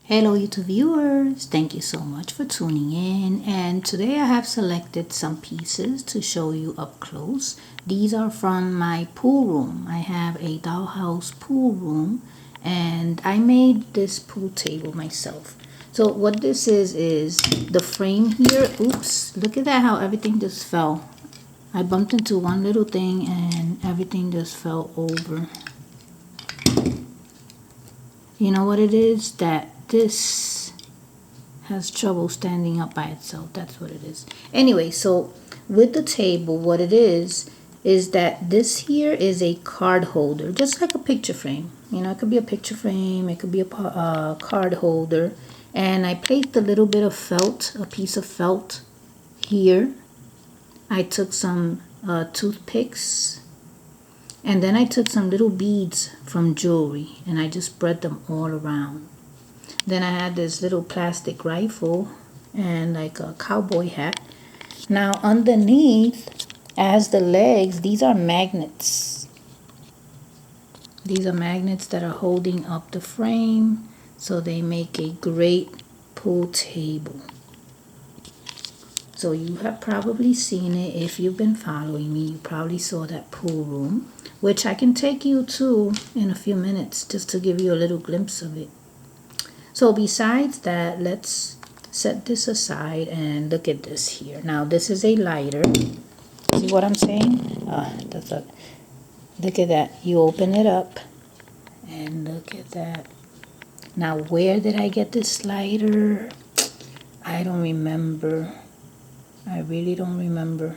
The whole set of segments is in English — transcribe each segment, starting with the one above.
Hello YouTube viewers, thank you so much for tuning in, and today I have selected some pieces to show you up close. These are from my pool room. I have a dollhouse pool room and I made this pool table myself. So what this is the frame here. Oops, look at that, how everything just fell. I bumped into one little thing and everything just fell over. You know what it is? That this has trouble standing up by itself. That's what it is. Anyway, so with the table, what it is that this here is a card holder, just like a picture frame. You know, it could be a picture frame, it could be a card holder. And I placed a little bit of felt, a piece of felt here. I took some toothpicks, and then I took some little beads from jewelry and I just spread them all around. Then I had this little plastic rifle and like a cowboy hat. Now underneath, as the legs, these are magnets. These are magnets that are holding up the frame, so they make a great pool table. So you have probably seen it. If you've been following me, you probably saw that pool room, which I can take you to in a few minutes just to give you a little glimpse of it. So besides that, let's set this aside and look at this here. Now this is a lighter. See what I'm saying? Look at that. You open it up and look at that. Now where did I get this lighter? I don't remember. I really don't remember.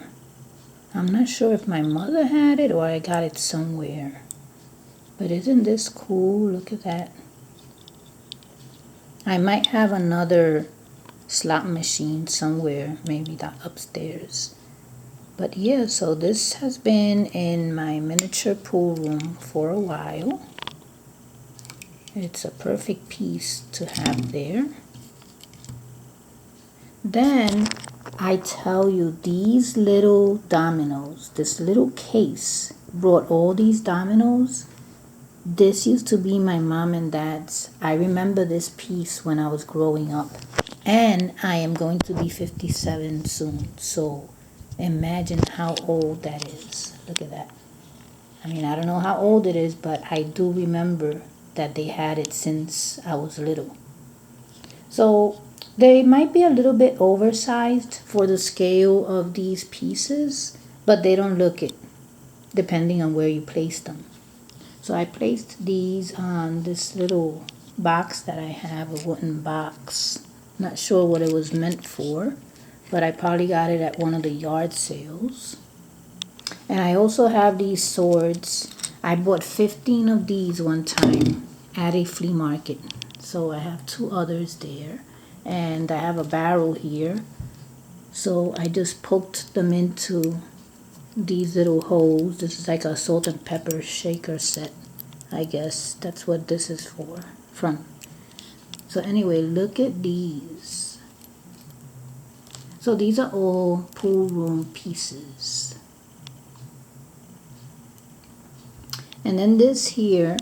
I'm not sure if my mother had it or I got it somewhere. But isn't this cool? Look at that. I might have another slot machine somewhere, maybe upstairs. But yeah, so this has been in my miniature pool room for a while. It's a perfect piece to have there. Then I tell you, these little dominoes, this little case brought all these dominoes. This used to be my mom and dad's. I remember this piece when I was growing up. And I am going to be 57 soon. So imagine how old that is. Look at that. I mean, I don't know how old it is, but I do remember that they had it since I was little. So they might be a little bit oversized for the scale of these pieces, but they don't look it, depending on where you place them. So I placed these on this little box that I have, a wooden box. Not sure what it was meant for, but I probably got it at one of the yard sales. And I also have these swords. I bought 15 of these one time at a flea market. So I have 2 others there. And I have a barrel here. So I just poked them into these little holes. This is like a salt and pepper shaker set. I guess that's what this is from. So anyway, look at these. So these are all pool room pieces. And then this here,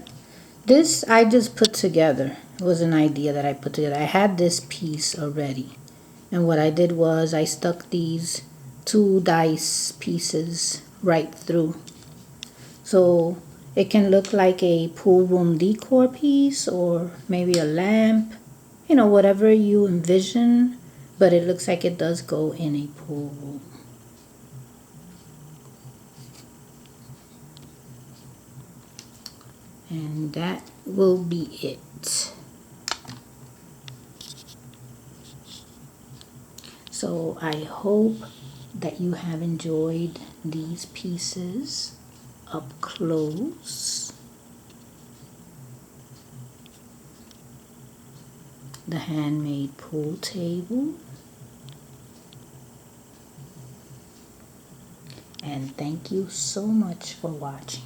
this I just put together. It was an idea that I put together. I had this piece already. And what I did was I stuck these 2 dice pieces right through. So it can look like a pool room decor piece or maybe a lamp. You know, whatever you envision. But it looks like it does go in a pool room. And that will be it. So I hope that you have enjoyed these pieces up close. The handmade pool table. And thank you so much for watching.